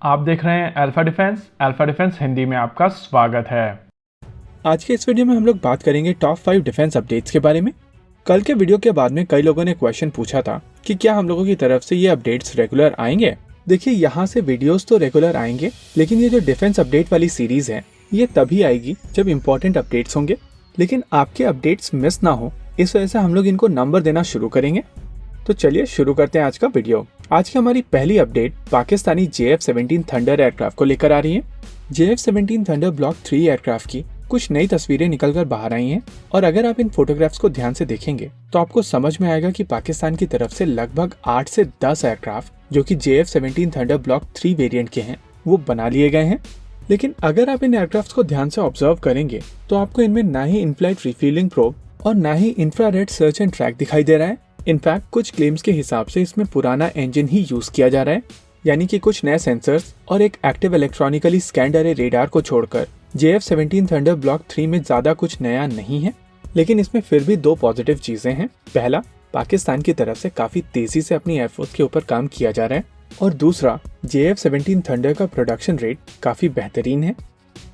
आप देख रहे हैं अल्फा डिफेंस हिंदी में आपका स्वागत है। आज के इस वीडियो में हम लोग बात करेंगे टॉप 5 डिफेंस अपडेट्स के बारे में। कल के वीडियो के बाद में कई लोगों ने क्वेश्चन पूछा था कि क्या हम लोगों की तरफ से ये अपडेट्स रेगुलर आएंगे। देखिए, यहाँ से वीडियोस तो रेगुलर आएंगे, लेकिन ये जो डिफेंस अपडेट वाली सीरीज है ये तभी आएगी जब इम्पोर्टेंट अपडेट्स होंगे। लेकिन आपके अपडेट्स मिस ना हो, इस वजह से हम लोग इनको नंबर देना शुरू करेंगे। तो चलिए शुरू करते हैं आज का वीडियो। आज की हमारी पहली update Pakistani JF-17 thunder aircraft को लेकर आ रही है। JF-17 थंडर ब्लॉक 3 एयरक्राफ्ट की कुछ नई तस्वीरें निकलकर बाहर आई हैं, और अगर आप इन फोटोग्राफ्स को ध्यान से देखेंगे तो आपको समझ में आएगा कि पाकिस्तान की तरफ से लगभग 8 से 10 एयरक्राफ्ट जो कि JF-17 थंडर ब्लॉक 3 वेरिएंट के हैं वो बना लिए गए हैं। लेकिन अगर आप इन एयरक्राफ्ट को ध्यान से ऑब्जर्व करेंगे तो आपको इनमें ना ही इनफ्लाइट रिफ्यूलिंग प्रोब और ना ही इंफ्रारेड सर्च एंड ट्रैक दिखाई दे रहा है। इनफैक्ट कुछ क्लेम्स के हिसाब से इसमें पुराना इंजन ही यूज किया जा रहा है, यानी कि कुछ नए सेंसर्स और एक एक्टिव इलेक्ट्रॉनिकली स्कैन्ड अरे रेडार को छोड़कर JF-17 थंडर ब्लॉक 3 में ज्यादा कुछ नया नहीं है। लेकिन इसमें फिर भी दो पॉजिटिव चीजें हैं। पहला, पाकिस्तान की तरफ से काफी तेजी से अपनी एयरफोर्स के ऊपर काम किया जा रहा है, और दूसरा, JF-17 थंडर का प्रोडक्शन रेट काफी बेहतरीन है।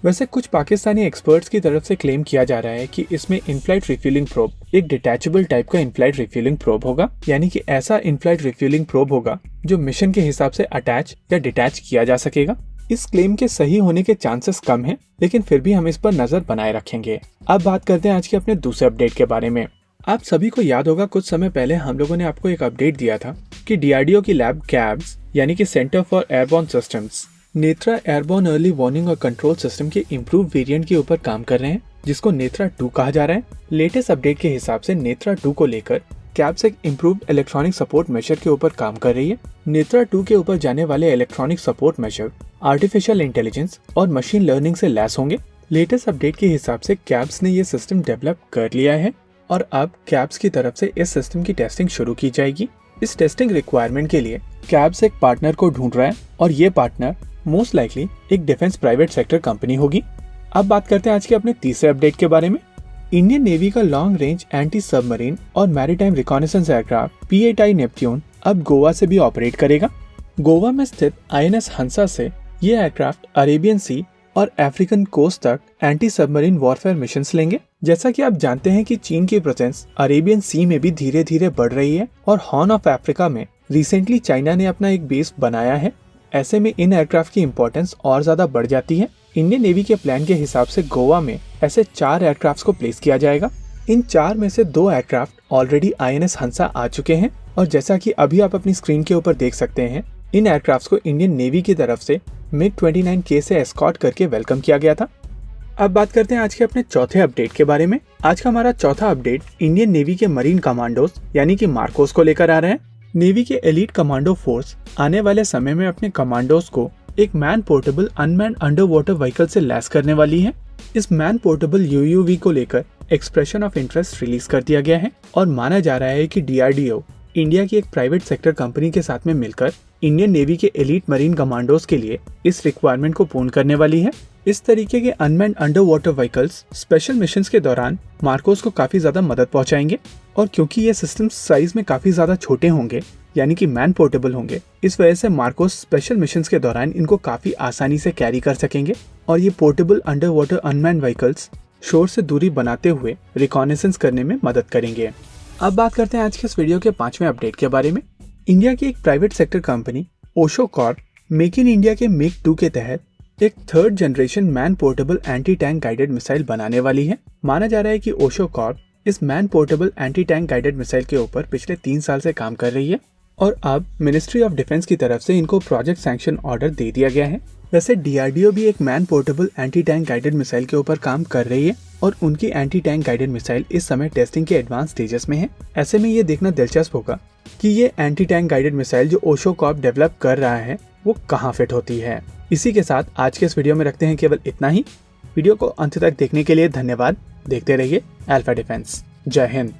वैसे कुछ पाकिस्तानी एक्सपर्ट्स की तरफ से क्लेम किया जा रहा है कि इसमें इनफ्लाइट रिफ्यूलिंग प्रोब एक डिटैचेबल टाइप का इनफ्लाइट रिफ्यूलिंग प्रोब होगा, यानी कि ऐसा इनफ्लाइट रिफ्यूलिंग प्रोब होगा जो मिशन के हिसाब से अटैच या डिटैच किया जा सकेगा। इस क्लेम के सही होने के चांसेस कम हैं, लेकिन फिर भी हम इस पर नजर बनाए रखेंगे। अब बात करते हैं आज के अपने दूसरे अपडेट के बारे में। आप सभी को याद होगा, कुछ समय पहले हम लोगों ने आपको एक अपडेट दिया था कि DRDO की लैब कैब्स यानी कि centre for airborne systems Netra airborne early warning और कंट्रोल सिस्टम के इम्प्रूव वेरिएंट के ऊपर काम कर रहे हैं, जिसको नेत्रा 2 कहा जा रहा है। लेटेस्ट अपडेट के हिसाब से नेत्रा 2 को लेकर कैब्स एक इम्प्रूव्ड इलेक्ट्रॉनिक सपोर्ट मेजर के ऊपर काम कर रही है। नेत्रा 2 के ऊपर जाने वाले electronic support measure artificial intelligence और मशीन लर्निंग से लैस होंगे। लेटेस्ट अपडेट के हिसाब से कैब्स ने ये सिस्टम डेवलप कर लिया है, और अब कैब्स की तरफ से इस सिस्टम की टेस्टिंग शुरू की जाएगी। इस टेस्टिंग रिक्वायरमेंट के लिए कैब्स एक पार्टनर को ढूंढ रहा है, और ये पार्टनर मोस्ट लाइकली एक डिफेंस प्राइवेट सेक्टर कंपनी होगी। अब बात करते हैं आज के अपने तीसरे अपडेट के बारे में। इंडियन नेवी का लॉन्ग रेंज एंटी सबमरीन और maritime reconnaissance aircraft P-8I Neptune अब गोवा से भी ऑपरेट करेगा। गोवा में स्थित INS हंसा से ये एयरक्राफ्ट अरेबियन सी और अफ्रीकन कोस्ट तक एंटी सबमरीन वॉरफेयर मिशंस लेंगे। जैसा कि आप जानते हैं कि चीन की प्रेजेंस अरेबियन सी में भी धीरे धीरे बढ़ रही है, और हॉर्न ऑफ अफ्रीका में रिसेंटली चाइना ने अपना एक बेस बनाया है। ऐसे में इन एयरक्राफ्ट की इंपॉर्टेंस और ज्यादा बढ़ जाती है। इंडियन नेवी के प्लान के हिसाब से गोवा में ऐसे 4 एयरक्राफ्ट को प्लेस किया जाएगा। इन 4 में से 2 एयरक्राफ्ट ऑलरेडी INS हंसा आ चुके हैं, और जैसा कि अभी आप अपनी स्क्रीन के ऊपर देख सकते हैं, इन एयरक्राफ्ट को इंडियन नेवी की तरफ से MiG-29K से एस्कॉर्ट करके वेलकम किया गया था। अब बात करते हैं आज के अपने चौथे अपडेट के बारे में। आज का हमारा चौथा अपडेट इंडियन नेवी के मरीन कमांडोज यानी कि मार्कोस को लेकर आ रहे हैं। नेवी के एलीट कमांडो फोर्स आने वाले समय में अपने कमांडोज को एक man portable unmanned under water vehicle से लैस करने वाली है। इस मैन पोर्टेबल UUV को लेकर एक्सप्रेशन ऑफ इंटरेस्ट रिलीज कर दिया गया है, और माना जा रहा है कि DRDO इंडिया की एक प्राइवेट सेक्टर कंपनी के साथ में मिलकर इंडियन नेवी के एलीट मरीन कमांडोज के लिए इस रिक्वायरमेंट को पूर्ण करने वाली है। इस तरीके के unmanned under water vehicles special missions के दौरान मार्कोस को काफी ज्यादा मदद पहुंचाएंगे, और क्योंकि ये सिस्टम साइज में काफी ज्यादा छोटे होंगे यानी कि मैन पोर्टेबल होंगे, इस वजह से मार्कोस स्पेशल मिशंस के दौरान इनको काफी आसानी से कैरी कर सकेंगे। और ये portable under water unmanned vehicles शोर से दूरी बनाते हुए रिकॉनेसेंस करने में मदद करेंगे। अब बात करते हैं आज के इस वीडियो के 5वें अपडेट के बारे में। इंडिया की एक private sector company Osho Corp make in India के MiG-2 के तहत एक 3rd generation man portable anti tank guided missile बनाने वाली है। माना जा रहा है कि ओशो कॉर्प इस man portable anti tank guided missile के ऊपर पिछले 3 साल से काम कर रही है, और अब मिनिस्ट्री ऑफ डिफेंस की तरफ से इनको प्रोजेक्ट सैंक्शन ऑर्डर दे दिया गया है। वैसे DRDO भी एक man portable anti tank guided missile के ऊपर काम कर रही है, और उनकी एंटी टैंक गाइडेड मिसाइल इस समय टेस्टिंग के एडवांस स्टेजेस में है। ऐसे में ये देखना दिलचस्प होगा कि ये एंटी टैंक गाइडेड मिसाइल जो ओशो कॉर्प डेवलप कर रहा है वो कहाँ फिट होती है। इसी के साथ आज के इस वीडियो में रखते हैं केवल इतना ही। वीडियो को अंत तक देखने के लिए धन्यवाद। देखते रहिए अल्फा डिफेंस। जय हिंद।